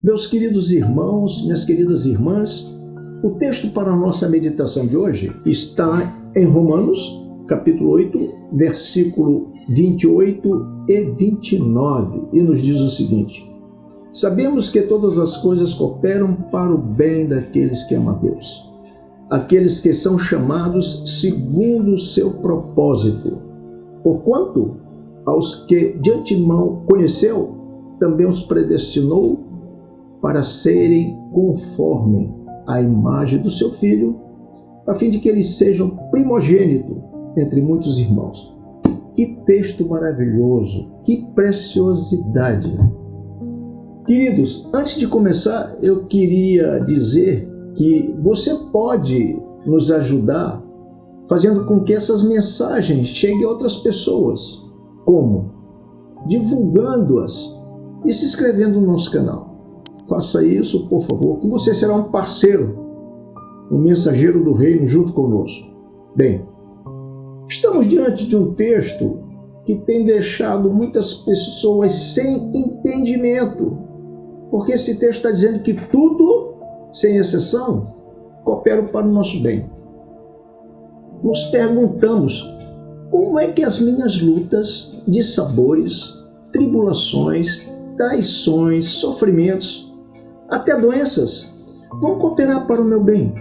Meus queridos irmãos, minhas queridas irmãs, o texto para a nossa meditação de hoje está em Romanos, capítulo 8, versículo 28 e 29, e nos diz o seguinte: sabemos que todas as coisas cooperam para o bem daqueles que amam a Deus, aqueles que são chamados segundo o seu propósito. Porquanto, aos que de antemão conheceu, também os predestinou para serem conforme a imagem do seu Filho, a fim de que eles sejam primogênito entre muitos irmãos. Que texto maravilhoso, que preciosidade! Queridos, antes de começar, eu queria dizer que você pode nos ajudar fazendo com que essas mensagens cheguem a outras pessoas. Como? Divulgando-as e se inscrevendo no nosso canal. Faça isso, por favor, que você será um parceiro, um mensageiro do reino junto conosco. Bem, estamos diante de um texto que tem deixado muitas pessoas sem entendimento, porque esse texto está dizendo que tudo, sem exceção, coopera para o nosso bem. Nos perguntamos, como é que as minhas lutas, dissabores, tribulações, traições, sofrimentos, até doenças, vão cooperar para o meu bem?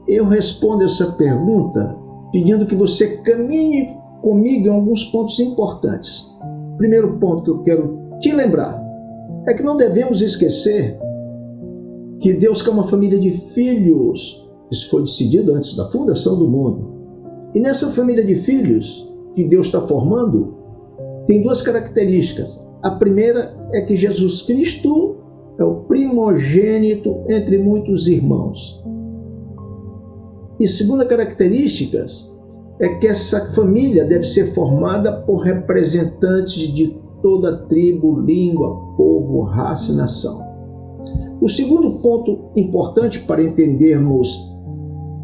Eu respondo essa pergunta pedindo que você caminhe comigo em alguns pontos importantes. O primeiro ponto que eu quero te lembrar é que não devemos esquecer que Deus quer uma família de filhos. Isso foi decidido antes da fundação do mundo. E nessa família de filhos que Deus está formando, tem duas características. A primeira é que Jesus Cristo é o primogênito entre muitos irmãos. E segunda característica é que essa família deve ser formada por representantes de toda tribo, língua, povo, raça e nação. O segundo ponto importante para entendermos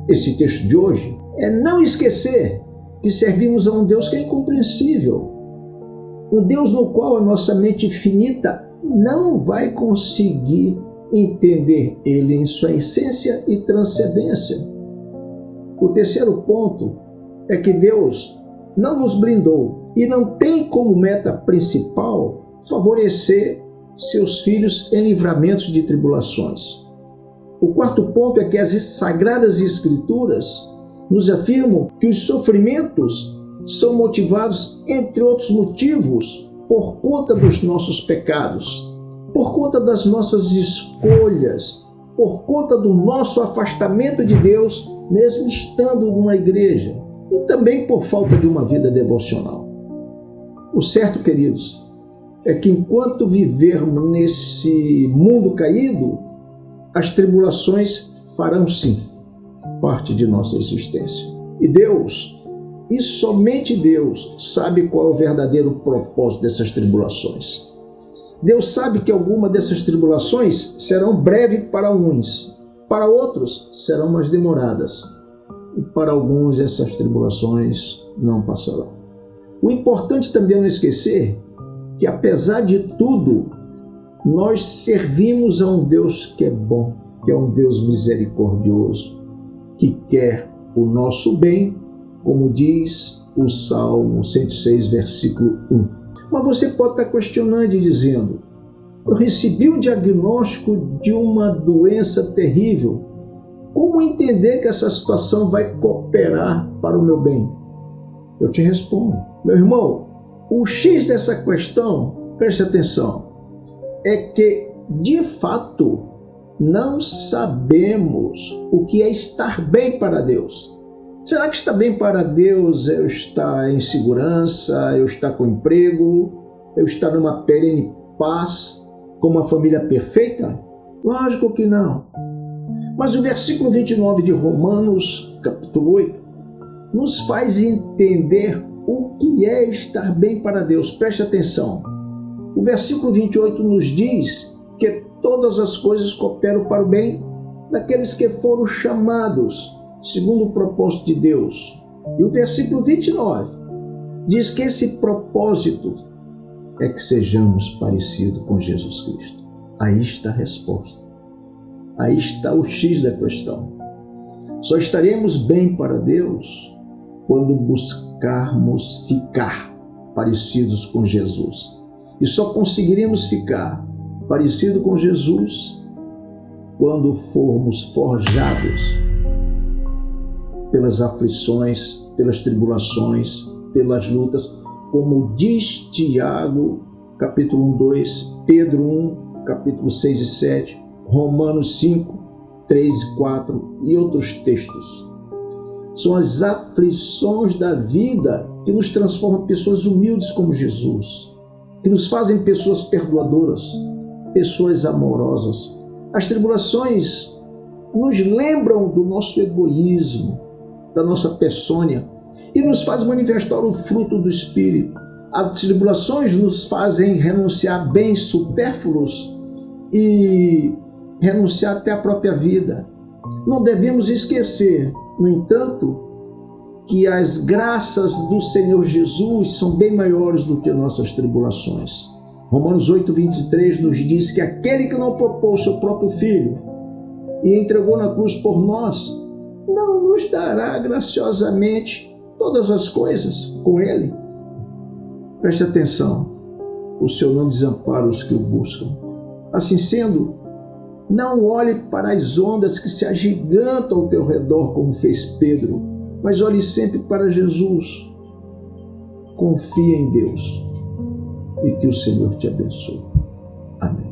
esse texto de hoje é não esquecer que servimos a um Deus que é incompreensível. Um Deus no qual a nossa mente finita não vai conseguir entender Ele em sua essência e transcendência. O terceiro ponto é que Deus não nos brindou e não tem como meta principal favorecer seus filhos em livramentos de tribulações. O quarto ponto é que as Sagradas Escrituras nos afirmam que os sofrimentos são motivados, entre outros motivos, por conta dos nossos pecados, por conta das nossas escolhas, por conta do nosso afastamento de Deus, mesmo estando numa igreja, e também por falta de uma vida devocional. O certo, queridos, é que enquanto vivermos nesse mundo caído, as tribulações farão sim parte de nossa existência. E Deus, e somente Deus, sabe qual é o verdadeiro propósito dessas tribulações. Deus sabe que alguma dessas tribulações serão breves para uns, para outros serão mais demoradas, e para alguns essas tribulações não passarão. O importante também é não esquecer que, apesar de tudo, nós servimos a um Deus que é bom, que é um Deus misericordioso, que quer o nosso bem, como diz o Salmo 106, versículo 1. Mas você pode estar questionando e dizendo: eu recebi um diagnóstico de uma doença terrível. Como entender que essa situação vai cooperar para o meu bem? Eu te respondo. Meu irmão, o X dessa questão, preste atenção, é que, de fato, não sabemos o que é estar bem para Deus. Será que estar bem para Deus é eu estar em segurança, eu estar com emprego, eu estar numa perene paz, com uma família perfeita? Lógico que não. Mas o versículo 29 de Romanos, capítulo 8, nos faz entender o que é estar bem para Deus. Preste atenção. O versículo 28 nos diz que todas as coisas cooperam para o bem daqueles que foram chamados segundo o propósito de Deus. E o versículo 29 diz que esse propósito é que sejamos parecidos com Jesus Cristo. Aí está a resposta. Aí está o X da questão. Só estaremos bem para Deus quando buscarmos ficar parecidos com Jesus. E só conseguiremos ficar parecido com Jesus quando formos forjados pelas aflições, pelas tribulações, pelas lutas, como diz Tiago, capítulo 1, 2, Pedro 1, capítulo 6 e 7, Romanos 5, 3 e 4 e outros textos. São as aflições da vida que nos transformam em pessoas humildes como Jesus, que nos fazem pessoas perdoadoras, pessoas amorosas. As tribulações nos lembram do nosso egoísmo, da nossa peçônia, e nos fazem manifestar o fruto do Espírito. As tribulações nos fazem renunciar a bens supérfluos e renunciar até a própria vida. Não devemos esquecer, no entanto, que as graças do Senhor Jesus são bem maiores do que nossas tribulações. Romanos 8, 23 nos diz que aquele que não propôs seu próprio Filho e entregou na cruz por nós, não nos dará graciosamente todas as coisas com Ele? Preste atenção, o Senhor não desampara os que o buscam. Assim sendo, não olhe para as ondas que se agigantam ao teu redor, como fez Pedro, mas olhe sempre para Jesus. Confia em Deus e que o Senhor te abençoe. Amém.